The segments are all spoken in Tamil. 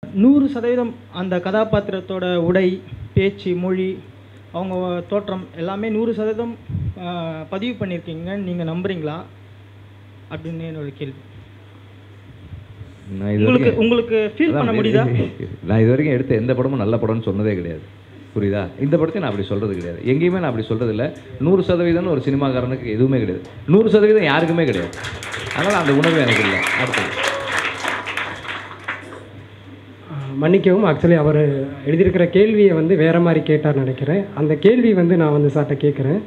100% அந்த கதாபாத்திரத்தோட உடை, பேச்சு, மொழி, அவங்க தோற்றம் எல்லாமே 100% பதிவு பண்ணியிருக்கீங்கன்னு நீங்கள் நம்புறீங்களா அப்படின்னு என்னோட கேள்வி. உங்களுக்கு ஃபீல் பண்ண முடியுதா? நான் இது வரைக்கும் எடுத்த எந்த படமும் நல்ல படம்னு சொன்னதே கிடையாது, புரியுதா? இந்த படத்தையும் நான் அப்படி சொல்கிறது கிடையாது, எங்கேயுமே நான் அப்படி சொல்கிறது இல்லை. 100% ஒரு சினிமாக்காரனுக்கு எதுவுமே கிடையாது, 100% யாருக்குமே கிடையாது. அதனால் அந்த உணர்வு எனக்கு இல்லை. அடுத்தது மன்னிக்கவும், ஆக்சுவலி அவர் எழுதியிருக்கிற கேள்வியை வந்து வேறு மாதிரி கேட்டார்னு நினைக்கிறேன். அந்த கேள்வி வந்து நான் வந்து சார்ட்ட கேட்குறேன்.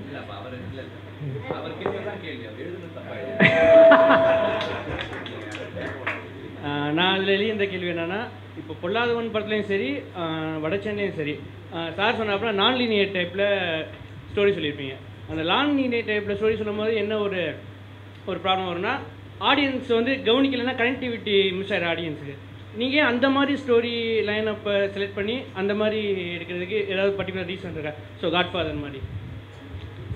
நான் அதில் எழுதிய கேள்வி என்னென்னா, இப்போ பொல்லாதவன் படத்துலையும் சரி, வட சென்னையும் சரி, சார் சொன்னாப்புல நான் லீனியர் டைப்பில் ஸ்டோரி சொல்லியிருப்பீங்க. அந்த நான் லீனியர் டைப்பில் ஸ்டோரி சொல்லும்போது என்ன ஒரு ப்ராப்ளம் வரும்னா, ஆடியன்ஸ் வந்து கவனிக்கலைன்னா கனெக்டிவிட்டி மிஸ் ஆகிடும் ஆடியன்ஸுக்கு. நீங்கள் அந்த மாதிரி ஸ்டோரி லைன் அப்போ செலக்ட் பண்ணி அந்த மாதிரி எடுக்கிறதுக்கு ஏதாவது பர்டிகுலர் ரீசன் இருக்கா? ஸோ காட்ஃபாதர் மாதிரி.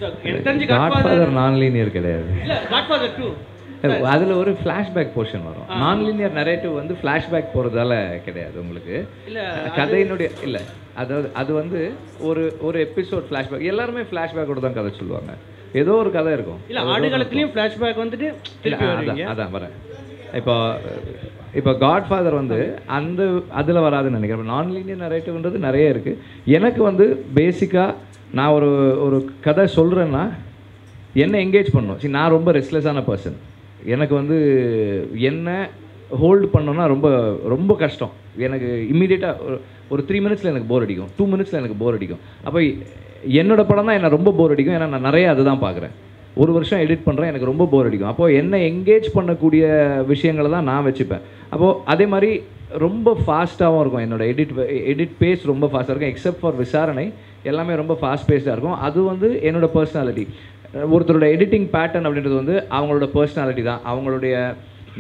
ஸோ எனக்கு தெரிஞ்சு காட்ஃபாதர் நான் லீனியர் கிடையாது. இல்லை, காட்ஃபாதர் 2 அதில் ஒரு ஃப்ளாஷ்பேக் போர்ஷன் வரும். நான் லீனியர் நரேட்டிவ் வந்து ஃப்ளாஷ்பேக் போகிறதால கிடையாது உங்களுக்கு. இல்லை, கதையினுடைய இல்லை, அதாவது அது வந்து ஒரு எபிசோட் ஃப்ளாஷ்பேக். எல்லாருமே ஃப்ளாஷ்பேக்கோட தான் கதை சொல்லுவாங்க. ஏதோ ஒரு கதை இருக்கும். இல்லை, ஆடுகளத்துலேயும் ஃப்ளாஷ்பேக் வந்துட்டு அதான் வரேன். இப்போ காட்ஃபாதர் வந்து அந்த அதில் வராதுன்னு நினைக்கிறேன். நான் லீனியர் நரேட்டிவ்ன்றது நிறைய இருக்குது. எனக்கு வந்து பேசிக்காக நான் ஒரு கதை சொல்கிறேன்னா என்ன என்கேஜ் பண்ணணும். சரி, நான் ரொம்ப ரெஸ்ட்லெஸ்ஸான பர்சன். எனக்கு வந்து என்ன ஹோல்டு பண்ணோன்னா ரொம்ப ரொம்ப கஷ்டம். எனக்கு இம்மீடியட்டாக ஒரு 3 மினிட்ஸில் எனக்கு போர் அடிக்கும், 2 மினிட்ஸில் எனக்கு போர் அடிக்கும். அப்போ என்னோடய படம் தான் என்னை ரொம்ப போர் அடிக்கும். ஏன்னா நான் நிறைய அதுதான் பார்க்குறேன். ஒரு வருஷம் எடிட் பண்ணுறேன், எனக்கு ரொம்ப போர் அடிக்கும். அப்போது என்ன என்கேஜ் பண்ணக்கூடிய விஷயங்களை தான் நான் வச்சுப்பேன். அப்போது அதே மாதிரி ரொம்ப ஃபாஸ்ட்டாகவும் இருக்கும். என்னோடய எடிட் பேஸ் ரொம்ப ஃபாஸ்ட்டாக இருக்கும். எக்ஸப்ட் ஃபார் விசாரணை எல்லாமே ரொம்ப ஃபாஸ்ட் பேஸ்டாக இருக்கும். அது வந்து என்னோடய பர்சனாலிட்டி. ஒருத்தரோட எடிட்டிங் பேட்டர்ன் அப்படின்றது வந்து அவங்களோட பர்சனாலிட்டி தான். அவங்களுடைய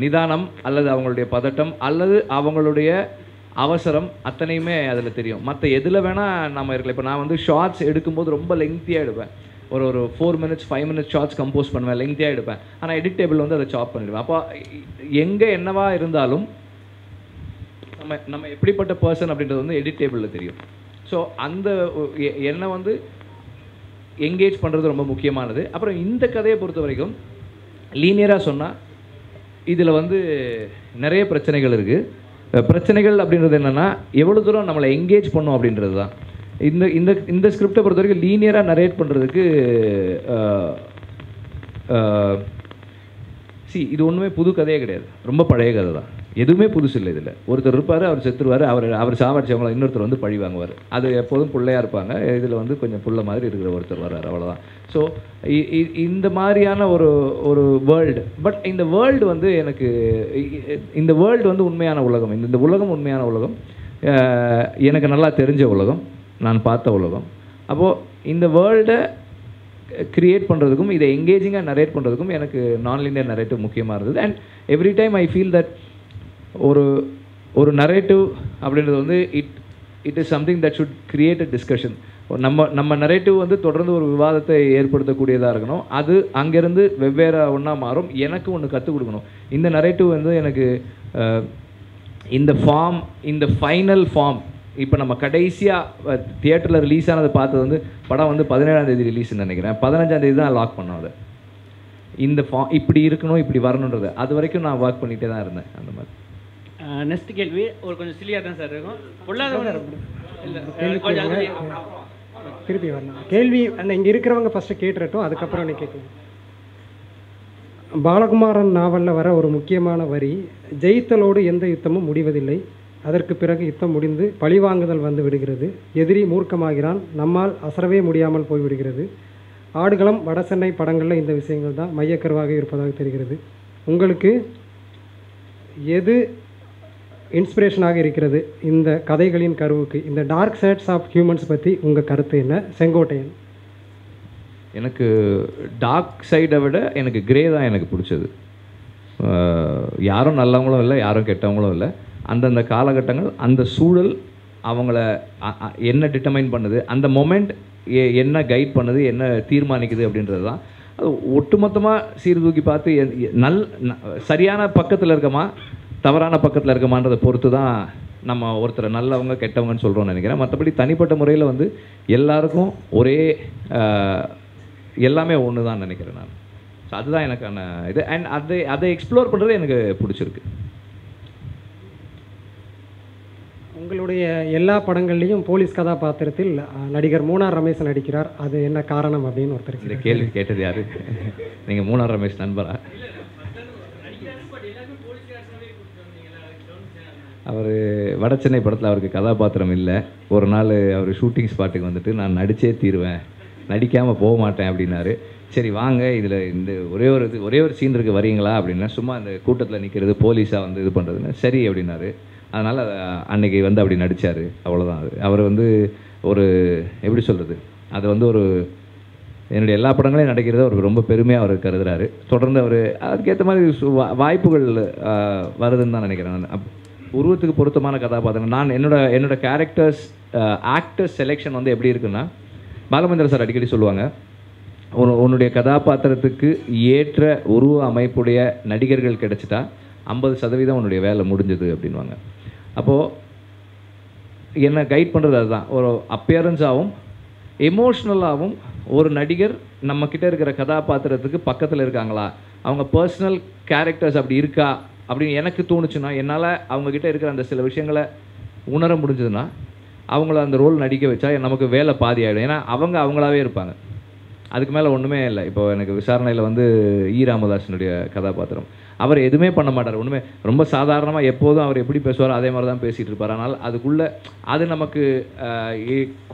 நிதானம் அல்லது அவங்களுடைய பதட்டம் அல்லது அவங்களுடைய அவசரம் அத்தனையுமே அதில் தெரியும். மற்ற எதில் வேணால் நம்ம இருக்கலாம். இப்போ நான் வந்து ஷார்ட்ஸ் எடுக்கும்போது ரொம்ப லெங்க்த்தியாக எடுப்பேன். ஒரு 4 மினிட்ஸ் 5 மினிட்ஸ் ஷார்ட்ஸ் கம்போஸ் பண்ணுவேன், லெங்க்த்தியாக எடுப்பேன். ஆனால் எடிட் டேபிள் வந்து அதை சாப் பண்ணிடுவேன். அப்போ எங்கே என்னவா இருந்தாலும் நம்ம எப்படிப்பட்ட பர்சன் அப்படின்றது வந்து எடிட் டேபிளில் தெரியும். ஸோ அந்த என்னை வந்து என்கேஜ் பண்ணுறது ரொம்ப முக்கியமானது. அப்புறம் இந்த கதையை பொறுத்த வரைக்கும் லீனியராக சொன்னால் இதில் வந்து நிறைய பிரச்சனைகள் இருக்குது. பிரச்சனைகள் அப்படின்றது என்னென்னா எவ்வளோ தூரம் நம்மளை என்கேஜ் பண்ணோம் அப்படின்றது தான். இந்த ஸ்கிரிப்டை பொறுத்த வரைக்கும் லீனியராக நரேட் பண்ணுறதுக்கு இது ஒன்றுமே புது கதையே கிடையாது, ரொம்ப பழைய கதை தான். எதுவுமே புதுசு இல்லை. இதில் ஒருத்தர் இருப்பார், அவர் செத்துருவார், அவர் சாவடிச்சவங்கள இன்னொருத்தர் வந்து பழி வாங்குவார். அது எப்போதும் பிள்ளையாக இருப்பாங்க. இதில் வந்து கொஞ்சம் புள்ள மாதிரி இருக்கிற ஒருத்தர் வர்றார், அவ்வளோதான். ஸோ இந்த மாதிரியான ஒரு வேர்ல்டு. பட் இந்த வேர்ல்டு வந்து இந்த வேர்ல்டு வந்து உண்மையான உலகம். இந்த உலகம் உண்மையான உலகம், எனக்கு நல்லா தெரிஞ்ச உலகம், நான் பார்த்த உலகம். அப்போது இந்த வேர்ல்டை கிரியேட் பண்ணுறதுக்கும் இதை எங்கேஜிங்காக நரேட் பண்ணுறதுக்கும் எனக்கு நான் லீனியர் நரேட்டிவ் முக்கியமாக இருந்தது. And every time I feel that ஒரு நரேட்டிவ் அப்படின்றது வந்து it is something that should create a discussion. நம்ம நரேட்டிவ் வந்து தொடர்ந்து ஒரு விவாதத்தை ஏற்படுத்தக்கூடியதாக இருக்கணும். அது அங்கேருந்து வெவ்வேறு ஒன்றா மாறும். எனக்கு ஒன்று கற்றுக் கொடுக்கணும். இந்த நரேட்டிவ் வந்து எனக்கு இந்த ஃபார்ம், இந்த ஃபைனல் ஃபார்ம், இப்போ நம்ம கடைசியாக தியேட்டரில் ரிலீஸ் ஆனதை பார்த்தது வந்து படம் வந்து 17ஆம் தேதி ரிலீஸ்ன்னு நினைக்கிறேன். 15ஆம் தேதி தான் லாக் பண்ணோம் அதை. இந்த ஃபார்ம் இப்படி இருக்கணும், இப்படி வரணுன்றது அது வரைக்கும் நான் ஒர்க் பண்ணிகிட்டே தான் இருந்தேன். அந்த மாதிரி நெக்ஸ்ட் கேள்வி ஒரு கொஞ்சம் சிலியாக தான் சார் இருக்கும். திருப்பி வரணும் கேள்வி. அந்த இங்கே இருக்கிறவங்க ஃபஸ்ட்டு கேட்டுறட்டும், அதுக்கப்புறம் நீ கேட்கலாம். பாலகுமாரன் நாவலில் வர ஒரு முக்கியமான வரி, ஜெயித்தலோடு எந்த யுத்தமும் முடிவதில்லை, அதற்கு பிறகு யுத்தம் முடிந்து பழிவாங்குதல் வந்து விடுகிறது, எதிரி மூர்க்கமாகிறான், நம்மால் அசரவே முடியாமல் போய்விடுகிறது. ஆடுகளம், வடசென்னை படங்களில் இந்த விஷயங்கள் தான் மையக்கருவாக இருப்பதாக தெரிகிறது. உங்களுக்கு எது இன்ஸ்பிரேஷனாக இருக்கிறது இந்த கதைகளின் கருவுக்கு? இந்த டார்க் சைட்ஸ் ஆஃப் ஹியூமன்ஸ் பற்றி உங்கள் கருத்து என்ன? செங்கோட்டையன். எனக்கு டார்க் சைடை விட எனக்கு கிரே தான் எனக்கு பிடிச்சது. யாரும் நல்லவங்களும் இல்லை, யாரும் கெட்டவங்களும் இல்லை. அந்தந்த காலகட்டங்கள், அந்த சூழல் அவங்கள என்ன டிட்டர்மைன் பண்ணுது, அந்த மொமெண்ட் என்ன கைட் பண்ணுது, என்ன தீர்மானிக்குது அப்படின்றது தான். அது ஒட்டுமொத்தமாக சீர்தூக்கி பார்த்து சரியான பக்கத்தில் இருக்கமா தவறான பக்கத்தில் இருக்கமான்றதை பொறுத்து தான் நம்ம ஒருத்தரை நல்லவங்க கெட்டவங்கன்னு சொல்கிறோம்னு நினைக்கிறேன். மற்றபடி தனிப்பட்ட முறையில் வந்து எல்லாருக்கும் ஒரே எல்லாமே ஒன்று தான் நினைக்கிறேன் நான். ஸோ அதுதான் எனக்கான இது. அண்ட் அதை எக்ஸ்ப்ளோர் பண்ணுறது எனக்கு பிடிச்சிருக்கு. உங்களுடைய எல்லா படங்கள்லேயும் போலீஸ் கதாபாத்திரத்தில் நடிகர் மூனார் ரமேஷ் நடிக்கிறார். அது என்ன காரணம் அப்படின்னு ஒருத்தர் இந்த கேள்வி கேட்டது யாரு? நீங்கள் மூனார் ரமேஷ் நண்பரா? அவர் வடசென்னை படத்தில் அவருக்கு கதாபாத்திரம் இல்லை. ஒரு நாள் அவர் ஷூட்டிங் ஸ்பாட்டுக்கு வந்துட்டு நான் நடித்தே தீருவேன், நடிக்காமல் போக மாட்டேன் அப்படின்னாரு. சரி வாங்க, இதில் இந்த ஒரே ஒரு சீன் இருக்குது வரீங்களா அப்படின்னா, சும்மா அந்த கூட்டத்தில் நிற்கிறது போலீஸாக வந்து இது பண்ணுறதுன்னு சரி அப்படின்னாரு. அதனால் அன்னைக்கு வந்து அப்படி நடித்தார். அவ்வளோதான். அவர் வந்து ஒரு எப்படி சொல்கிறது, அது வந்து ஒரு என்னுடைய எல்லா படங்களையும் நடிக்கிறத அவருக்கு ரொம்ப பெருமையாக அவர் கருதுறாரு. தொடர்ந்து அவர் அதுக்கேற்ற மாதிரி வாய்ப்புகள் வருதுன்னு தான் நினைக்கிறேன். உருவத்துக்கு பொருத்தமான கதாபாத்திரம் நான் என்னோட கேரக்டர்ஸ் ஆக்டர்ஸ் செலெக்ஷன் வந்து எப்படி இருக்குன்னா, பாலமந்திர சார் அடிக்கடி சொல்லுவாங்க, உன்னுடைய கதாபாத்திரத்துக்கு ஏற்ற உருவ அமைப்புடைய நடிகர்கள் கிடைச்சிட்டா 50% உன்னுடைய வேலை முடிஞ்சது அப்படின்வாங்க. அப்போது என்னை கைட் பண்ணுறது அதுதான். ஒரு அப்பியரன்ஸாகவும் எமோஷ்னலாகவும் ஒரு நடிகர் நம்மக்கிட்ட இருக்கிற கதாபாத்திரத்துக்கு பக்கத்தில் இருக்காங்களா, அவங்க பர்சனல் கேரக்டர்ஸ் அப்படி இருக்கா அப்படின்னு எனக்கு தோணுச்சுன்னா, என்னால் அவங்கக்கிட்ட இருக்கிற அந்த சில விஷயங்களை உணர முடிஞ்சதுன்னா அவங்கள அந்த ரோல் நடிக்க வச்சா நமக்கு வேலை பாதி ஆகிடும். ஏன்னா அவங்களாவே இருப்பாங்க, அதுக்கு மேலே ஒன்றுமே இல்லை. இப்போ எனக்கு விசாரணையில் வந்து ராமதாசனுடைய கதாபாத்திரம், அவர் எதுவுமே பண்ண மாட்டார், ஒன்றுமே ரொம்ப சாதாரணமாக எப்போதும் அவர் எப்படி பேசுவாரோ அதே மாதிரி தான் பேசிகிட்டு இருப்பார். ஆனால் அதுக்குள்ளே அது நமக்கு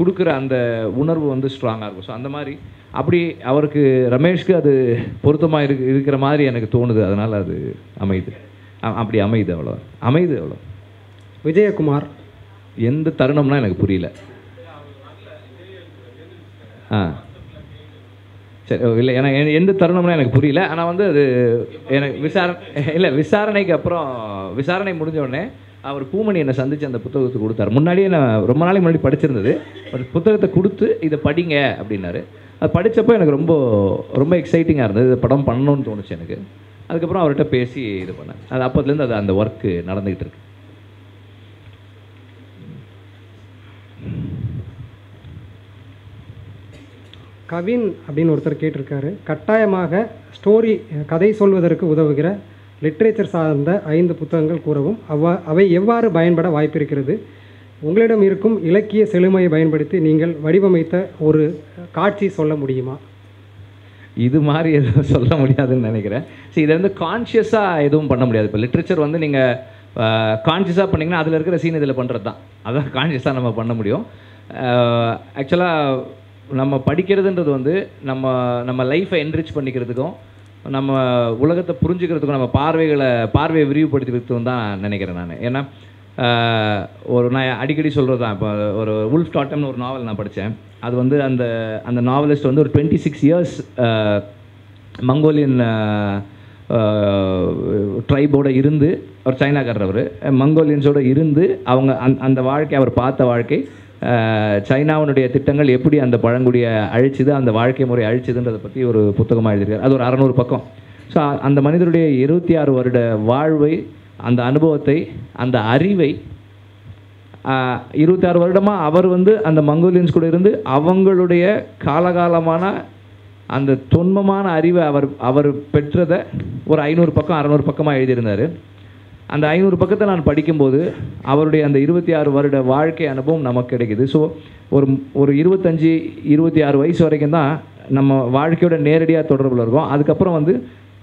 கொடுக்குற அந்த உணர்வு வந்து ஸ்ட்ராங்காக இருக்கும். ஸோ அந்த மாதிரி அப்படி அவருக்கு ரமேஷ்க்கு அது பொருத்தமாக இருக்கிற மாதிரி எனக்கு தோணுது. அதனால் அது அமையுது, அப்படி அமையுது, அவ்வளோ. விஜயகுமார் எந்த தருணம்னா எனக்கு புரியல. சரி, இல்லை, ஏன்னா எந்த தருணம்னா எனக்கு புரியல. ஆனால் வந்து அது எனக்கு விசாரணைக்கு அப்புறம் விசாரணை முடிஞ்ச உடனே அவர் பூமணி என்னை சந்தித்து அந்த புத்தகத்தை கொடுத்தார். முன்னாடியே நான் ரொம்ப நாளைக்கு முன்னாடி படிச்சிருந்தது, ஒரு புத்தகத்தை கொடுத்து இதை படிங்க அப்படின்னாரு. அது படித்தப்போ எனக்கு ரொம்ப ரொம்ப எக்ஸைட்டிங்காக இருந்தது, இது படம் பண்ணணும்னு தோணுச்சு எனக்கு. அதுக்கப்புறம் அவர்கிட்ட பேசி இது பண்ணேன். அது அப்போதுலேருந்து அது அந்த ஒர்க்கு நடந்துக்கிட்டு இருக்கு. கவின் அப்படின்னு ஒருத்தர் கேட்டிருக்காரு, கட்டாயமாக ஸ்டோரி கதை சொல்வதற்கு உதவுகிற லிட்ரேச்சர் சார்ந்த 5 புத்தகங்கள் கூறவும், அவை எவ்வாறு பயன்பட வாய்ப்பிருக்கிறது? உங்களிடம் இருக்கும் இலக்கிய செழுமையை பயன்படுத்தி நீங்கள் வடிவமைத்த ஒரு காட்சி சொல்ல முடியுமா? இது மாதிரி எதுவும் சொல்ல முடியாதுன்னு நினைக்கிறேன். சரி, இதை வந்து கான்ஷியஸாக எதுவும் பண்ண முடியாது. இப்போ லிட்ரேச்சர் வந்து நீங்கள் கான்ஷியஸாக பண்ணிங்கன்னா அதில் இருக்கிற சீன் இதில் பண்ணுறது தான், அதான் கான்ஷியஸாக நம்ம பண்ண முடியும். ஆக்சுவலாக நம்ம படிக்கிறதுன்றது வந்து நம்ம லைஃப்பை என்ரிச் பண்ணிக்கிறதுக்கும் நம்ம உலகத்தை புரிஞ்சுக்கிறதுக்கும் நம்ம பார்வையை விரிவுபடுத்திக்கிறதுக்கும் தான் நினைக்கிறேன் நான். ஏன்னா நான் அடிக்கடி சொல்கிறது தான், இப்போ ஒரு உல்ஃப் டாட்டம்னு ஒரு நாவல் நான் படித்தேன். அது வந்து அந்த நாவலிஸ்ட் வந்து ஒரு 26 இயர்ஸ் மங்கோலியன் ட்ரைபோடு இருந்து, அவர் சைனாக்காரர், அவர் மங்கோலியன்ஸோடு இருந்து அவங்க அந்த வாழ்க்கை, அவர் பார்த்த வாழ்க்கை, சைனாவுடைய திட்டங்கள் எப்படி அந்த பழங்குடியை அழிச்சுது, அந்த வாழ்க்கை முறை அழிச்சுதுன்றதை பற்றி ஒரு புத்தகமாக எழுதியிருக்காரு. அது ஒரு 600 பக்கம். ஸோ அந்த மனிதருடைய 26 வருட வாழ்வை, அந்த அனுபவத்தை, அந்த அறிவை 26 வருடமாக அவர் வந்து அந்த மங்கோலியன்ஸ் கூட இருந்து அவங்களுடைய காலகாலமான அந்த தொன்மமான அறிவை அவர் பெற்றதை ஒரு 500 பக்கம் 600 பக்கமாக எழுதியிருந்தார். அந்த 500 பக்கத்தை நான் படிக்கும்போது அவருடைய அந்த 26 வருட வாழ்க்கை அனுபவம் நமக்கு கிடைக்குது. ஸோ ஒரு 25-26 வயசு வரைக்கும் தான் நம்ம வாழ்க்கையோட நேரடியாக தொடர்பில் இருக்கும். அதுக்கப்புறம் வந்து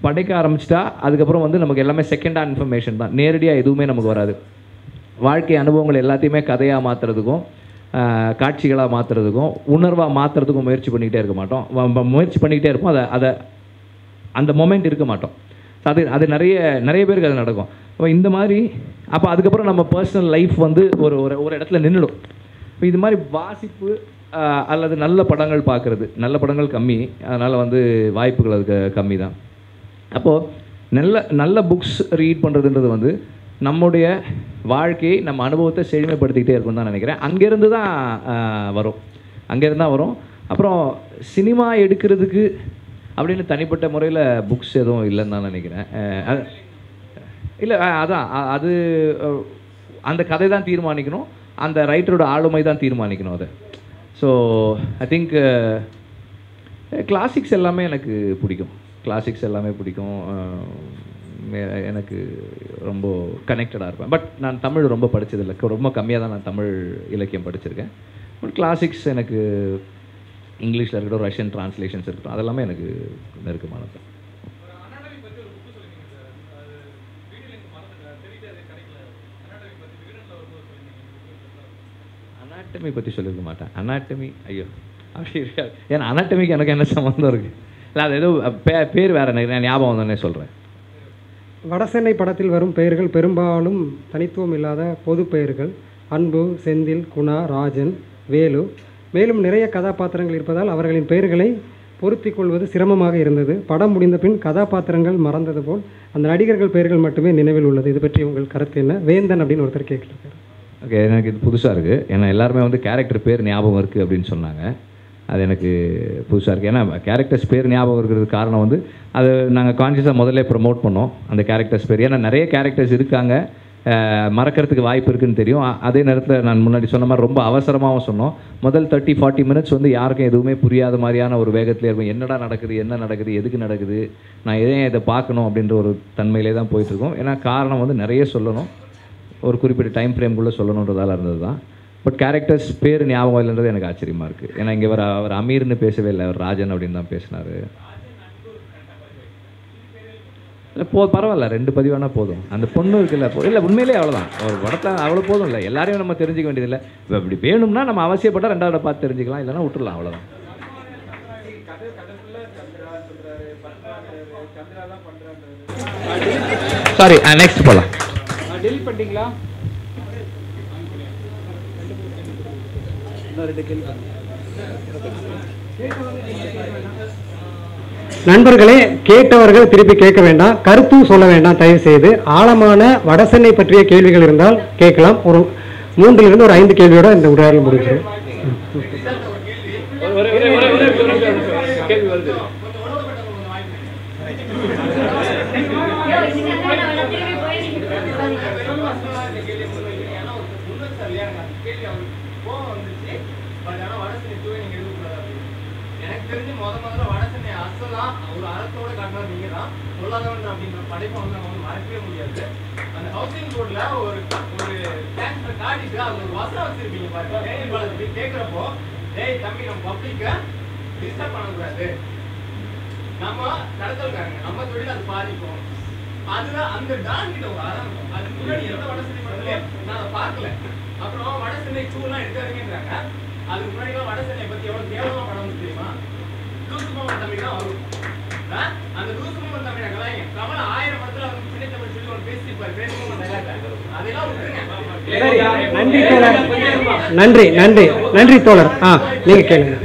படிக்க ஆரம்பிச்சிட்டா அதுக்கப்புறம் வந்து நமக்கு எல்லாமே செகண்ட் ஹேண்ட் இன்ஃபர்மேஷன் தான், நேரடியாக எதுவுமே நமக்கு வராது. வாழ்க்கை அனுபவங்கள் எல்லாத்தையுமே கதையாக மாற்றுறதுக்கும் காட்சிகளாக மாற்றுறதுக்கும் உணர்வாக மாற்றுறதுக்கும் முயற்சி பண்ணிக்கிட்டே இருக்க மாட்டோம். முயற்சி பண்ணிக்கிட்டே இருப்போம், அதை அந்த மொமெண்ட் இருக்க மாட்டோம். அது நிறைய பேருக்கு அது நடக்கும். அப்போ இந்த மாதிரி அப்போ அதுக்கப்புறம் நம்ம பர்சனல் லைஃப் வந்து ஒரு இடத்துல நின்றுடும். இப்போ இது மாதிரி வாசிப்பு அல்லது நல்ல படங்கள் பார்க்குறது, நல்ல படங்கள் கம்மி, அதனால் வந்து வாய்ப்புகள் அதுக்கு கம்மி தான். அப்போது நல்ல புக்ஸ் ரீட் பண்ணுறதுன்றது வந்து நம்முடைய வாழ்க்கையை, நம்ம அனுபவத்தை செழுமைப்படுத்திக்கிட்டே இருக்கும்னு தான் நினைக்கிறேன். அங்கேருந்து தான் வரும். அப்புறம் சினிமா எடுக்கிறதுக்கு அப்படின்னு தனிப்பட்ட முறையில் புக்ஸ் எதுவும் இல்லைன்னு தான் நினைக்கிறேன். இல்லை, அதான் அந்த கதை தான் தீர்மானிக்கணும், அந்த ரைட்டரோட ஆளுமை தான் தீர்மானிக்கணும் அதை. ஸோ ஐ திங்க் கிளாசிக்ஸ் எல்லாமே எனக்கு பிடிக்கும், கிளாசிக்ஸ் எல்லாமே பிடிக்கும். எனக்கு ரொம்ப கனெக்டடாக இருப்பேன். பட் நான் தமிழ் ரொம்ப படித்ததில்லை, ரொம்ப கம்மியாக தான் நான் தமிழ் இலக்கியம் படிச்சிருக்கேன். பட் கிளாசிக்ஸ் எனக்கு இங்கிலீஷில் இருக்கட்டும், ரஷ்யன் ட்ரான்ஸ்லேஷன்ஸ் இருக்கட்டும், அதெல்லாமே எனக்கு நெருக்கமானது. அனாட்டமி பற்றி சொல்லியிருக்க மாட்டேன். அனாட்டமி ஐயோ அப்படி இருக்காது. ஏன்னா அனாட்டமிக்கு எனக்கு என்ன சம்மந்தம் இருக்குது? இல்லை அது ஏதோ பேர் வேறு நான் ஞாபகம் தானே சொல்கிறேன். வடசென்னை படத்தில் வரும் பெயர்கள் பெரும்பாலும் தனித்துவம் இல்லாத பொது பெயர்கள். அன்பு, செந்தில், குணா, ராஜன், வேலு, மேலும் நிறைய கதாபாத்திரங்கள் இருப்பதால் அவர்களின் பெயர்களை பொருத்தி கொள்வது சிரமமாக இருந்தது. படம் முடிந்த பின் கதாபாத்திரங்கள் மறந்தது போல் அந்த நடிகர்கள் பெயர்கள் மட்டுமே நினைவில் உள்ளது. இது பற்றி உங்கள் கருத்து என்ன? வேந்தன் அப்படின்னு ஒருத்தர் கேட்குறாரு. ஓகே, எனக்கு இது புதுசாக இருக்குது. ஏன்னா எல்லாருமே வந்து கேரக்டர் பேர் ஞாபகம் இருக்குது அப்படின்னு சொன்னாங்க. அது எனக்கு புதுசாக இருக்குது. ஏன்னா கேரக்டர்ஸ் பேர் ஞாபகம் இருக்கிறதுக்கு காரணம் வந்து அது நாங்கள் கான்ஷியஸாக முதல்ல ப்ரமோட் பண்ணோம் அந்த கேரக்டர்ஸ் பேர். ஏன்னா நிறைய கேரக்டர்ஸ் இருக்காங்க, மறக்கிறதுக்கு வாய்ப்பு இருக்குதுன்னு தெரியும். அதே நேரத்தில் நான் முன்னாடி சொன்ன மாதிரி ரொம்ப அவசரமாகவும் சொன்னோம். முதல் 30-40 மினிட்ஸ் வந்து யாருக்கும் எதுவுமே புரியாத மாதிரியான ஒரு வேகத்திலே இருக்கும். என்னடா நடக்குது, என்ன நடக்குது, எதுக்கு நடக்குது, நான் எதையும் இதை பார்க்கணும் அப்படின்ற ஒரு தன்மையிலே தான் போயிட்டுருக்கோம். ஏன்னா காரணம் வந்து நிறைய சொல்லணும், ஒரு குறிப்பிட்ட டைம் ஃப்ரேம்குள்ளே சொல்லணுன்றதால இருந்தது தான். பட் கேரக்டர்ஸ் பேர் ஞாபகம் இல்லைன்றது எனக்கு ஆச்சரியமாக இருக்குது. ஏன்னா இங்கே அவர் அமீர்னு பேசவே இல்லை, அவர் ராஜன் அப்படின்னு தான் பேசினார். இல்லை பரவாயில்ல, 2 பதிவானா போதும். அந்த பொண்ணு இருக்குல்ல, இல்லை உண்மையிலே அவ்வளோதான், ஒரு படத்தை அவ்வளோ போதும். இல்லை எல்லாரையும் நம்ம தெரிஞ்சிக்க வேண்டியதில்லை. இப்போ இப்படி வேணும்னா நம்ம அவசியப்பட்டால் 2வது பார்த்து தெரிஞ்சுக்கலாம், இல்லைனா விட்டுடலாம், அவ்வளோதான். சாரி, நெக்ஸ்ட் போகலாம். டெலிட் பண்ணிட்டீங்களா? நண்பர்களே, கேட்டவர்கள் திருப்பி கேட்க வேண்டாம், கருத்தும் சொல்ல வேண்டாம். தயவு செய்து ஆழமான வடசென்னை பற்றிய கேள்விகள் இருந்தால் கேட்கலாம். ஒரு 3 to 5 கேள்வியோட இந்த உரையாடல் முடிஞ்சிடும். நன்றி நன்றி நன்றி தோழர். நீங்க கேளுங்க.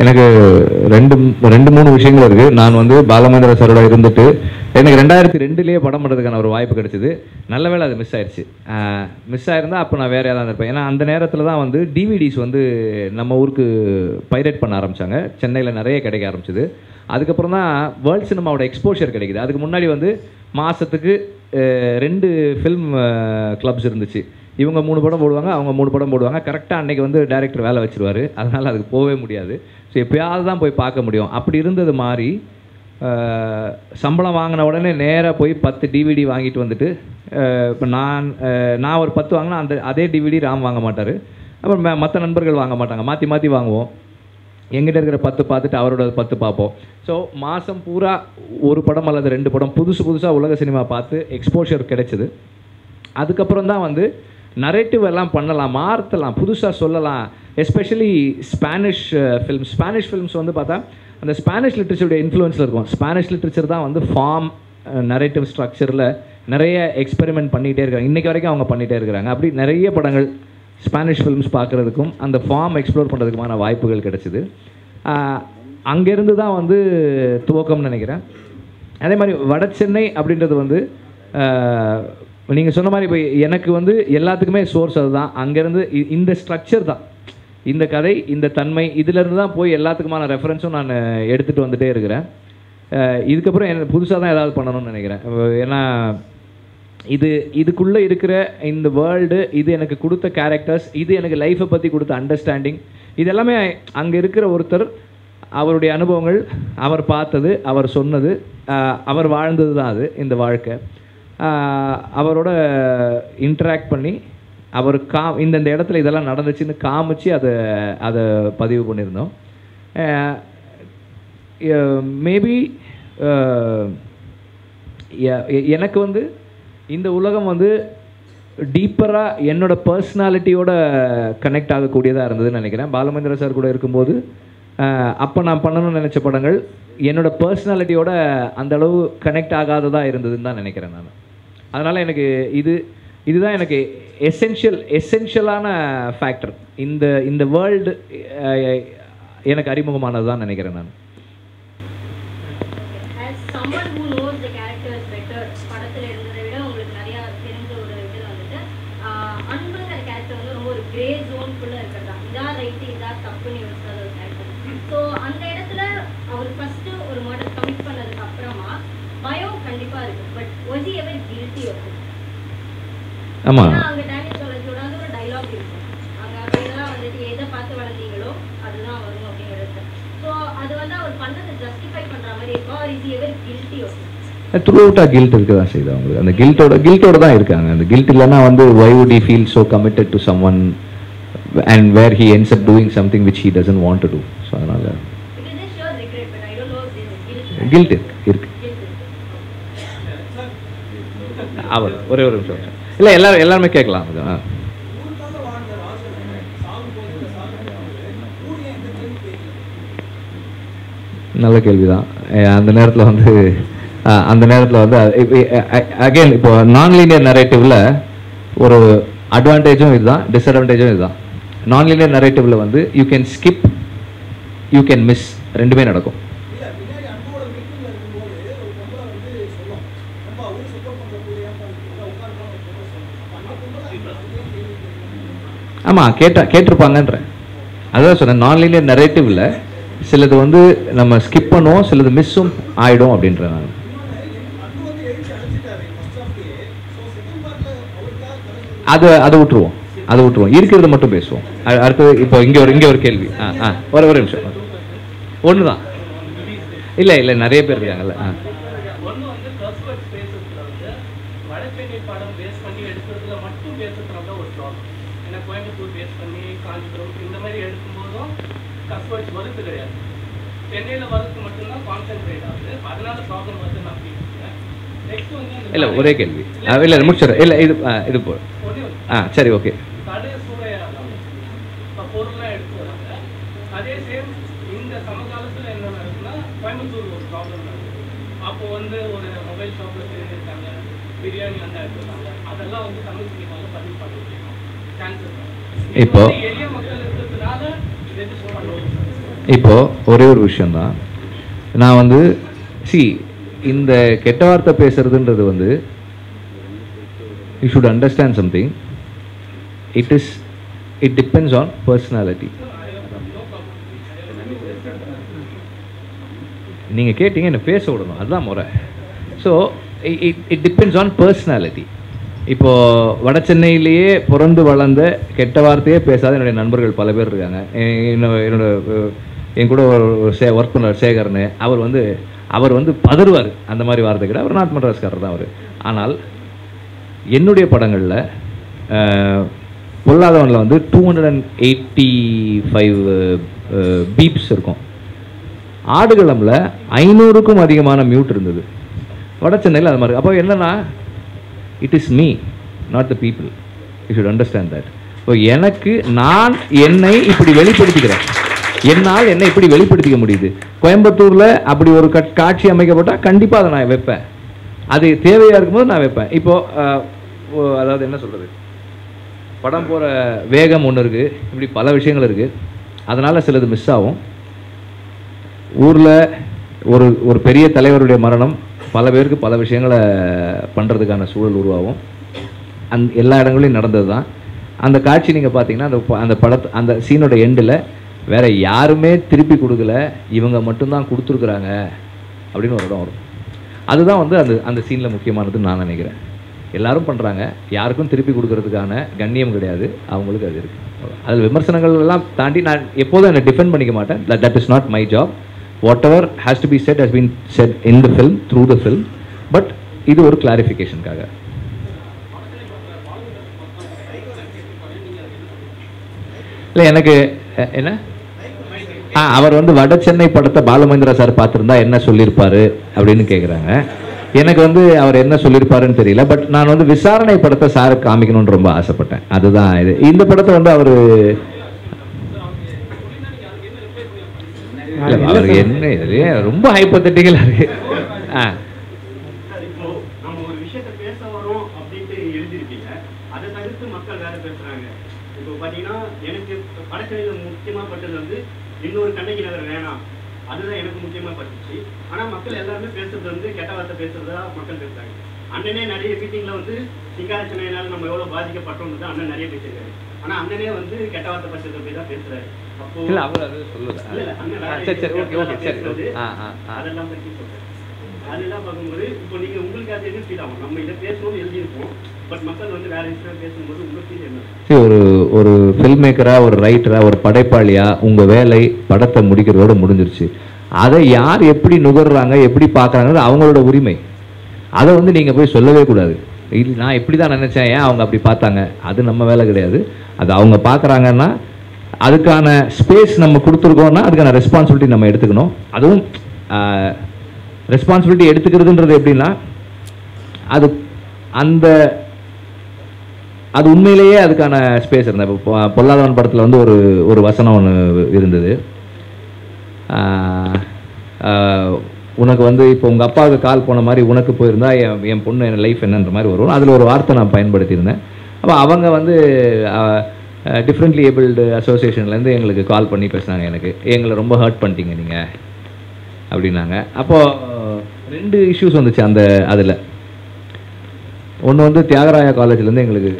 எனக்கு 2-3 விஷயங்கள் இருக்குது. நான் வந்து பாலமேந்திர சாரோட இருந்துட்டு எனக்கு 2002 படம் பண்ணுறதுக்கான ஒரு வாய்ப்பு கிடைச்சிது. நல்ல வேளை அது மிஸ் ஆயிடுச்சு. மிஸ் ஆயிருந்தால் அப்போ நான் வேறு ஏதாவது இருப்பேன். ஏன்னா அந்த நேரத்தில் தான் வந்து டிவிடிஸ் வந்து நம்ம ஊருக்கு பைரேட் பண்ண ஆரம்பித்தாங்க. சென்னையில் நிறைய கிடைக்க ஆரம்பிச்சிது. அதுக்கப்புறம் தான் வேர்ல்ட் சினிமாவோட எக்ஸ்போஷர் கிடைக்குது. அதுக்கு முன்னாடி வந்து மாதத்துக்கு 2 ஃபில்ம் கிளப்ஸ் இருந்துச்சு. இவங்க 3 படம் போடுவாங்க, அவங்க 3 படம் போடுவாங்க. கரெக்டாக அன்றைக்கி வந்து டைரக்டர் வேலை வச்சுருவார். அதனால் அதுக்கு போகவே முடியாது. ஸோ எப்போயாவது தான் போய் பார்க்க முடியும். அப்படி இருந்தது மாதிரி சம்பளம் வாங்கின உடனே நேராக போய் 10 டிவிடி வாங்கிட்டு வந்துட்டு, இப்போ நான் ஒரு 10 வாங்கினா அதே டிவிடி ராம் வாங்க மாட்டார். அப்புறம் மற்ற நண்பர்கள் வாங்க மாட்டாங்க, மாற்றி மாற்றி வாங்குவோம். எங்கிட்ட இருக்கிற 10 பார்த்துட்டு அவரோட 10 பார்ப்போம். ஸோ மாதம் பூரா ஒரு படம் அல்லது 2 படம் புதுசாக உலக சினிமா பார்த்து எக்ஸ்போஷர் கிடைச்சிது. அதுக்கப்புறம் தான் வந்து நரேட்டிவ் எல்லாம் பண்ணலாம், மாற்றலாம், புதுசாக சொல்லலாம். எஸ்பெஷலி ஸ்பானிஷ் ஃபிலிம்ஸ் வந்து பார்த்தா அந்த ஸ்பானிஷ் லிட்ரேச்சருடைய இன்ஃப்ளூயன்ஸில் இருக்கும். ஸ்பானிஷ் லிட்ரேச்சர் தான் வந்து ஃபார்ம், நரேட்டிவ் ஸ்ட்ரக்சரில் நிறைய எக்ஸ்பெரிமெண்ட் பண்ணிகிட்டே இருக்காங்க. இன்றைக்கி வரைக்கும் அவங்க பண்ணிகிட்டே இருக்கிறாங்க. அப்படி நிறைய படங்கள் ஸ்பானிஷ் ஃபிலிம்ஸ் பார்க்குறதுக்கும் அந்த ஃபார்ம் எக்ஸ்ப்ளோர் பண்ணுறதுக்குமான வாய்ப்புகள் கிடச்சிது. அங்கேருந்து தான் வந்து துவக்கம்னு நினைக்கிறேன். அதே மாதிரி வட சென்னை அப்படின்றது வந்து நீங்கள் சொன்ன மாதிரி இப்போ எனக்கு வந்து எல்லாத்துக்குமே சோர்ஸ் அதுதான். அங்கேருந்து இந்த ஸ்ட்ரக்சர் தான், இந்த கதை, இந்த தன்மை, இதிலேருந்து தான் போய் எல்லாத்துக்குமான ரெஃபரன்ஸும் நான் எடுத்துகிட்டு வந்துகிட்டே இருக்கிறேன். இதுக்கப்புறம் எனக்கு புதுசாக தான் ஏதாவது பண்ணணும்னு நினைக்கிறேன். ஏன்னா இதுக்குள்ளே இருக்கிற இந்த வேர்ல்டு, இது எனக்கு கொடுத்த கேரக்டர்ஸ், இது எனக்கு லைஃப்பை பற்றி கொடுத்த அண்டர்ஸ்டாண்டிங், இது எல்லாமே அங்கே இருக்கிற ஒருத்தர் அவருடைய அனுபவங்கள், அவர் பார்த்தது, அவர் சொன்னது, அவர் வாழ்ந்தது தான் அது இந்த வாழ்க்கை. அவரோட இன்ட்ராக்ட் பண்ணி அவர் இந்தந்த இடத்துல இதெல்லாம் நடந்துச்சுன்னு காமிச்சு அதை பதிவு பண்ணியிருந்தோம். மேபி எனக்கு வந்து இந்த உலகம் வந்து டீப்பராக என்னோட பர்சனாலிட்டியோட கனெக்ட் ஆகக்கூடியதாக இருந்ததுன்னு நினைக்கிறேன். பாலமேந்திர சார் கூட இருக்கும்போது அப்போ நான் பண்ணணும்னு நினச்ச படங்கள் என்னோடய பர்சனாலிட்டியோட அந்தளவு கனெக்ட் ஆகாததாக இருந்ததுன்னு தான் நினைக்கிறேன் நான். அதனால் எனக்கு இதுதான் எனக்கு எசென்ஷியலான ஃபேக்டர். இந்த வேர்ல்டு எனக்கு அறிமுகமானது தான் நினைக்கிறேன் நான். ஆமாம், த்ரூஅவுட்டாக கில்ட் இருக்க தான் செய்யுது அவங்களுக்கு. அந்த கில்ட்டோட தான் இருக்காங்க. அந்த கில்ட் இல்லைன்னா வந்து why would he feel so committed to someone and where he ends up doing something which he doesn't want to do. So அதனால் கில்ட் இருக்கு. அவர் ஒரே ஒரு நிமிஷம் இல்லை, எல்லாருமே கேட்கலாம். நல்ல கேள்விதான். அந்த நேரத்தில் வந்து அகைன் இப்போ நான் லீனியர் நரேட்டிவ்ல ஒரு அட்வான்டேஜும் இதுதான், டிஸ்அட்வான்டேஜும் இதுதான். நான் லீனியர் நரேட்டிவ்ல வந்து you can skip, you can miss, ரெண்டுமே நடக்கும். ஆமாம், கேட்டிருப்பாங்கன்ற அதான் சொன்னேன். நான் லீனியர் நரேட்டிவ்ல சிலது வந்து நம்ம ஸ்கிப் பண்ணுவோம், சிலது மிஸ்ஸும் ஆகிடும் அப்படின்ற நான். அதை விட்டுருவோம், இருக்கிறத மட்டும் பேசுவோம். அடுத்தது இப்போ இங்கே ஒரு கேள்வி. ஒரு நிமிஷம். ஒன்று தான் இல்லை நிறைய பேர் இருக்காங்கல்ல. இல்லை ஒரே கேள்வி. இல்லை முடிச்சிடறேன். இல்லை இது போ. சரி, ஓகே. இப்போ ஒரே ஒரு விஷயம்தான். நான் வந்து இந்த கெட்ட வார்த்தை பேசுறதுன்றது வந்து you should understand something. It depends on personality. நீங்கள் கேட்டீங்க, என்ன பேச விடணும், அதுதான் முறை. So it depends on personality. இப்போது வட சென்னையிலேயே பிறந்து வளர்ந்த கெட்ட வார்த்தையே பேசாத என்னுடைய நண்பர்கள் பல பேர் இருக்காங்க. என் கூட ஒரு ஒர்க் பண்ணுற சேகர்னு, அவர் வந்து பதறுவார் அந்த மாதிரி வார்த்தை கிட்ட. அவர் நாட் மெட்ராஸ்காரர் தான் அவர். ஆனால் என்னுடைய படங்களில் பொல்லாதவனில் வந்து 285 பீப்ஸ் இருக்கும். ஆடுகளமில் 500க்கும் அதிகமான மியூட் இருந்தது. வட சென்னையில் அது மாதிரி. அப்போ என்னன்னா, it is me, not the people. You should understand that. இப்போ நான் என்னை இப்படி வெளிப்படுத்திக்கிறேன். என்னால் என்னை இப்படி வெளிப்படுத்திக்க முடியுது. கோயம்புத்தூரில் அப்படி ஒரு காட்சி அமைக்கப்பட்டால் கண்டிப்பாக அதை நான் வைப்பேன். அது தேவையாக இருக்கும்போது நான் வைப்பேன். இப்போது அதாவது என்ன சொல்கிறது, படம் போகிற வேகம் ஒன்று இருக்குது, இப்படி பல விஷயங்கள் இருக்குது. அதனால் சிலது மிஸ் ஆகும். ஊரில் ஒரு ஒரு பெரிய தலைவருடைய மரணம் பல பேருக்கு பல விஷயங்களை பண்ணுறதுக்கான சூழல் உருவாகும். எல்லா இடங்களையும் நடந்தது தான். அந்த காட்சி நீங்கள் பார்த்தீங்கன்னா அந்த அந்த சீனோட எண்டில் வேறு யாருமே திருப்பி கொடுக்கல, இவங்க மட்டும்தான் கொடுத்துருக்குறாங்க அப்படின்னு ஒரு இடம் வரும். அதுதான் வந்து அந்த சீனில் முக்கியமானதுன்னு நான் நினைக்கிறேன். எல்லாரும் பண்ணுறாங்க, யாருக்கும் திருப்பி கொடுக்கறதுக்கான கண்ணியம் கிடையாது, அவங்களுக்கு அது இருக்குது. அதில் விமர்சனங்கள் எல்லாம் தாண்டி நான் எப்போதும் என்னை டிஃபெண்ட் பண்ணிக்க மாட்டேன். That is not my job. Whatever has to be said has been said in the film through the film. But இது ஒரு கிளாரிஃபிகேஷனுக்காக. இல்லை எனக்கு என்ன அவர் வந்து வட சென்னை படத்தை பாலமகேந்திரா சார் பார்த்துருந்தா என்ன சொல்லியிருப்பாரு அப்படின்னு கேட்குறாங்க. எனக்கு வந்து அவர் என்ன சொல்லியிருப்பாருன்னு தெரியல. பட் நான் வந்து விசாரணை படத்தை சாருக்கு காமிக்கணும்னு ரொம்ப ஆசைப்பட்டேன். அதுதான் இது. இந்த படத்தை வந்து அவர் அவருக்கு என்ன இது ரொம்ப ஹைப்போதெட்டிக்கலா இருக்கு. இன்னொரு கண்ணகி நகர் வேணாம், அதுதான் எனக்கு முக்கியமாக பட்டுச்சு. ஆனால் மக்கள் எல்லாருமே பேசுறது வந்து கெட்ட வார்த்தை பேசுறதா மக்கள் பேசுறாங்க. அண்ணனே நிறைய மீட்டிங்கில் வந்து சிங்கார சென்னையினால நம்ம எவ்வளோ பாதிக்கப்பட்டோம் தான் அண்ணன் நிறைய பேசியிருக்காரு. ஆனால் அண்ணனே வந்து கெட்ட வார்த்தை பேசுறதை போய் தான் பேசுறாரு. அப்போ அதெல்லாம் பற்றி சொல்றேன். அதெல்லாம் பார்க்கும்போது இப்போ நீங்கள் உங்களுக்கு அது என்ன ஃபீல் ஆகும்? நம்ம இதை பேசணும்னு எழுதியிருப்போம், பட் மக்கள் வந்து வேற விஷயம் பேசும்போது உங்களுக்கு ஃபீல் என்ன? ஒரு ஃபில்ம் மேக்கரா, ஒரு ரைட்டரா, ஒரு படைப்பாளியா உங்க வேலை படத்தை முடிக்கிறதோட முடிஞ்சிருச்சு. அதை யார் எப்படி நுகர்றாங்க, எப்படி பார்க்குறாங்கிறது அவங்களோட உரிமை. அதை வந்து நீங்கள் போய் சொல்லவே கூடாது. இது நான் இப்படி தான் நினச்சேன், ஏன் அவங்க அப்படி பார்த்தாங்க, அது நம்ம வேலை கிடையாது. அது அவங்க பார்க்குறாங்கன்னா அதுக்கான ஸ்பேஸ் நம்ம கொடுத்துருக்கோம்னா அதுக்கான ரெஸ்பான்சிபிலிட்டி நம்ம எடுத்துக்கணும். அதுவும் ரெஸ்பான்சிபிலிட்டி எடுத்துக்கிறதுன்றது எப்படின்னா அது உண்மையிலேயே அதுக்கான ஸ்பேஸ் இருந்தது. இப்போ பொல்லாதவன் படத்தில் வந்து ஒரு வசனம் ஒன்று இருந்தது. உனக்கு வந்து இப்போ உங்கள் அப்பாவுக்கு கால் போன மாதிரி உனக்கு போயிருந்தா என் பொண்ணு என் லைஃப் என்னன்ற மாதிரி வரும். அதில் ஒரு வார்த்தை நான் பயன்படுத்தியிருந்தேன். அப்போ அவங்க வந்து டிஃப்ரெண்ட்லி ஏபிள்டு அசோசியேஷன்லேருந்து எங்களுக்கு கால் பண்ணி பேசினாங்க. எங்களை ரொம்ப ஹர்ட் பண்ணிட்டீங்க நீங்கள் அப்படின்னாங்க. அப்போது 2 இஷ்யூஸ் வந்துச்சு அதில். ஒன்று வந்து தியாகராயா காலேஜ்லேருந்து எங்களுக்கு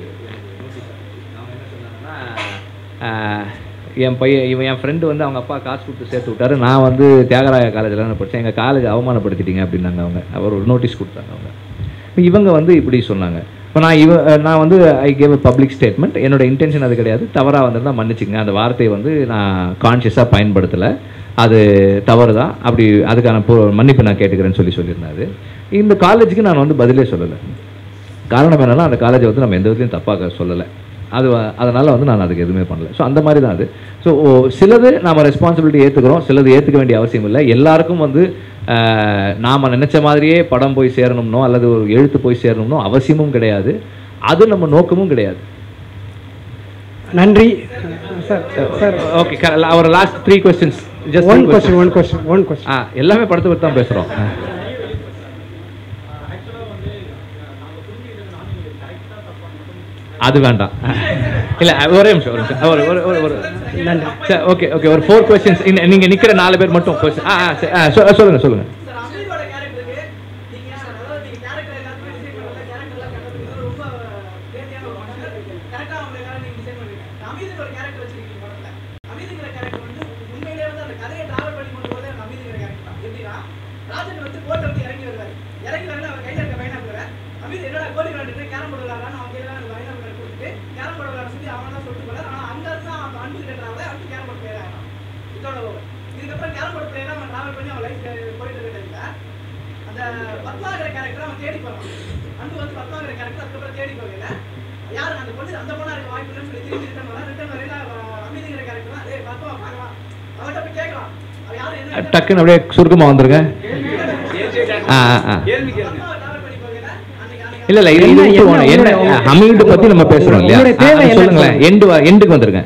என் ஃப்ரெண்டு வந்து அவங்க அப்பா காசு கொடுத்து சேர்த்து விட்டாரு. நான் வந்து தியாகராயா காலேஜில் தான் படித்தேன், எங்கள் காலேஜ் அவமானப்படுத்திட்டீங்க அப்படின்னாங்க அவங்க. அவர் ஒரு நோட்டீஸ் கொடுத்தாங்க அவங்க. இவங்க வந்து இப்படி சொன்னாங்க. இப்போ நான் வந்து I gave a public statement. என்னோட இன்டென்ஷன் அது கிடையாது, தவறாக வந்திருந்தால் மன்னிச்சுங்க. அந்த வார்த்தையை வந்து நான் கான்ஷியஸாக பயன்படுத்தலை, அது தவறு தான், அப்படி அதுக்கான மன்னிப்பு நான் கேட்டுக்கிறேன்னு சொல்லியிருந்தாரு. இந்த காலேஜுக்கு நான் வந்து பதிலே சொல்லலை. காரணம் என்னென்னா அந்த காலேஜை வந்து நம்ம எந்த விதத்துலையும் தப்பாக சொல்லலை. அதனால் வந்து நான் அதுக்கு எதுவுமே பண்ணல. ஸோ அந்த மாதிரி தான் அது. ஸோ சிலது நாம் ரெஸ்பான்சிபிலிட்டி ஏற்றுக்கிறோம், சிலது ஏற்றுக்க வேண்டிய அவசியம் இல்லை. எல்லாருக்கும் வந்து நாம் நினச்ச மாதிரியே படம் போய் சேரணும்னோ அல்லது ஒரு எழுத்து போய் சேரணும்னோ அவசியமும் கிடையாது, அது நம்ம நோக்கமும் கிடையாது. நன்றி சார். சார் ஓகே, ஒரு last 3 questions. Just one question. எல்லாமே படத்தை பற்றி தான் பேசுகிறோம். அது வேண்டாம். இல்லை ஒரே நிமிஷம் ஒரு சரி, ஓகே ஒரு 4 questions. நீங்கள் நிற்கிற 4 பேர் மட்டும் சொல்லுங்கள். டக்குன்னு அப்படியே சுருக்கமாக வந்துருங்க. இல்லை இது என்ன ஹமீது பற்றி நம்ம பேசுகிறோம் இல்லையா, சொல்லுங்களேன். எண்டுக்கு வந்துருங்க.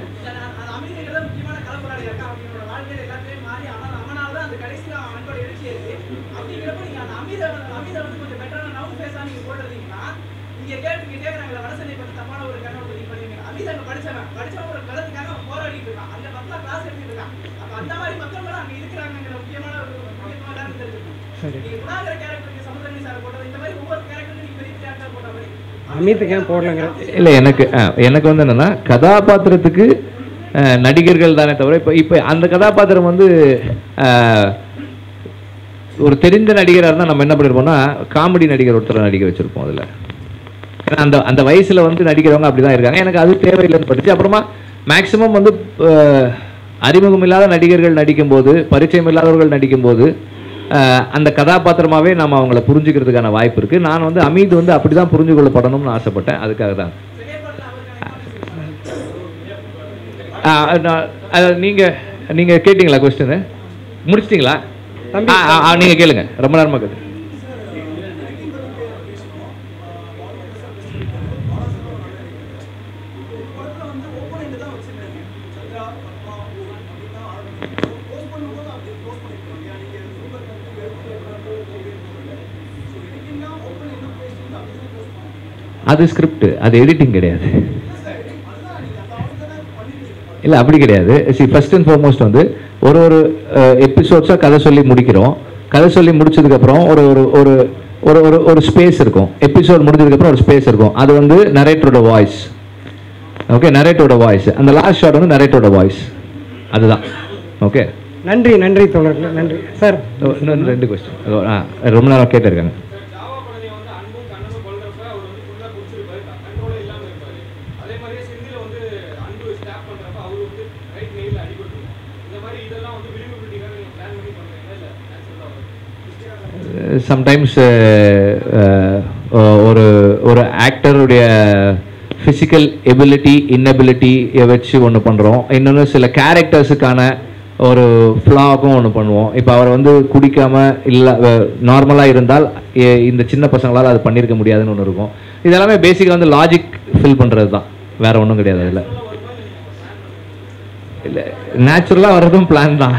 சரி. அமித்துக்கு ஏன் போடலங்கிற இல்லை, எனக்கு வந்து என்னென்னா கதாபாத்திரத்துக்கு நடிகர்கள் தானே தவிர இப்போ அந்த கதாபாத்திரம் வந்து ஒரு தெரிந்த நடிகராக இருந்தால் நம்ம என்ன பண்ணியிருப்போம்னா காமெடி நடிகர் ஒருத்தர் நடிக்க வச்சுருப்போம் அதில். ஏன்னா அந்த வயசில் வந்து நடிக்கிறவங்க அப்படி தான் இருக்காங்க. எனக்கு அது தேவையில்லைன்னு பட்டுச்சு. அப்புறமா மேக்ஸிமம் வந்து அறிமுகம் இல்லாத நடிகர்கள் நடிக்கும்போது, பரிச்சயம் இல்லாதவர்கள் நடிக்கும்போது அந்த கதாபாத்திரமாகவே நம்ம அவங்கள புரிஞ்சுக்கிறதுக்கான வாய்ப்பு இருக்குது. நான் வந்து அமீத் வந்து அப்படி தான் புரிஞ்சு கொள்ளப்படணும்னு ஆசைப்பட்டேன். அதுக்காக தான். நீங்கள் கேட்டிங்களா கொஸ்டின்? முடிச்சிட்டிங்களா? நீங்கள் கேளுங்க, ரொம்ப நேரமாக கேட்டு. அது ஸ்கிரிப்ட், அது எடிட்டிங் கிடையாது. இல்லை அப்படி கிடையாது. ஃபர்ஸ்ட் அண்ட் ஃபார்மோஸ்ட் வந்து ஒரு எபிசோட்ஸாக கதை சொல்லி முடிக்கிறோம். கதை சொல்லி முடிச்சதுக்கப்புறம் ஒரு ஸ்பேஸ் இருக்கும். எபிசோட் முடிஞ்சதுக்கப்புறம் ஒரு ஸ்பேஸ் இருக்கும். அது வந்து நரேட்டரோட வாய்ஸ். ஓகே, நரேட்டரோட வாய்ஸ். அந்த லாஸ்ட் ஷாட் வந்து நரேட்டரோட வாய்ஸ். அதுதான். ஓகே, நன்றி தோழர்களே, நன்றி சார். இன்னும் 2 கொஸ்டின் ரொம்ப நேரம் கேட்டிருக்காங்க. சம்டைம்ஸ் ஒரு ஆக்டருடைய ஃபிசிக்கல் எபிலிட்டி இன்னபிலிட்டியை வச்சு ஒன்று பண்ணுறோம். இன்னொன்று சில கேரக்டர்ஸுக்கான ஒரு ஃப்ளாகும் ஒன்று பண்ணுவோம். இப்போ அவர் வந்து குடிக்காமல் இல்லை நார்மலாக இருந்தால் இந்த சின்ன பசங்களால் அது பண்ணியிருக்க முடியாதுன்னு ஒன்று இருக்கும். இதெல்லாமே பேசிக்காக வந்து லாஜிக் ஃபில் பண்ணுறது தான், வேறு ஒன்றும் கிடையாது. அதில் இல்லை, நேச்சுரலாக வர்றதும் பிளான் தான்.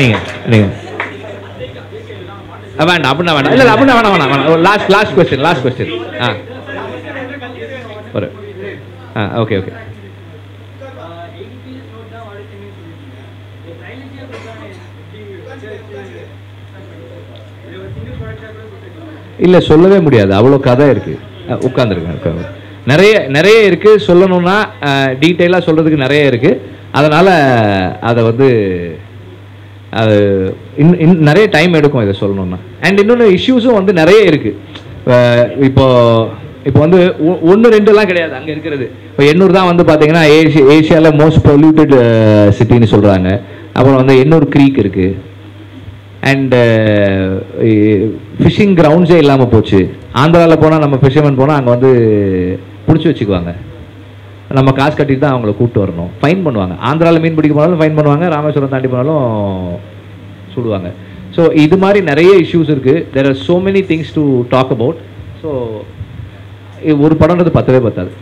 நீங்கள் வேண்டாம் அப்படின்னா வேண்டாம். இல்லை அப்படின்னா வேணாம். Last question. ஓகே. இல்லை, சொல்லவே முடியாது, அவ்வளோ கதை இருக்குது. உட்காந்துருக்கேன், நிறைய இருக்குது. சொல்லணும்னா டீட்டெயிலாக சொல்கிறதுக்கு நிறைய இருக்குது. அதனால் அதை வந்து அது நிறைய டைம் எடுக்கும் இதை சொல்லணும்னா. அண்ட் இன்னொன்று இஷ்யூஸும் வந்து நிறைய இருக்குது. இப்போ வந்து 1-2 கிடையாது அங்கே இருக்கிறது. இப்போ எண்ணூர் தான் வந்து பார்த்தீங்கன்னா ஏஷியாவில் மோஸ்ட் பொல்யூட்டட் சிட்டின்னு சொல்கிறாங்க. அப்புறம் வந்து எண்ணூர் க்ரீக் இருக்குது. அண்டு ஃபிஷிங் கிரவுண்ட்ஸே இல்லாமல் போச்சு. ஆந்திராவில் போனால் நம்ம ஃபிஷர்மேன் போனால் அங்கே வந்து பிடிச்சி வச்சுக்குவாங்க. நம்ம காசு கட்டிட்டு தான் அவங்கள கூப்பிட்டு வரணும். ஃபைன் பண்ணுவாங்க. ஆந்திராவில் மீன் பிடிக்க போனாலும் ஃபைன் பண்ணுவாங்க, ராமேஸ்வரம் தாண்டி போனாலும் சுடுவாங்க. ஸோ இது மாதிரி நிறைய இஷ்யூஸ் இருக்குது. There are so many things to talk about. So ஒரு படம்ன்றது பத்தவே பத்தாது.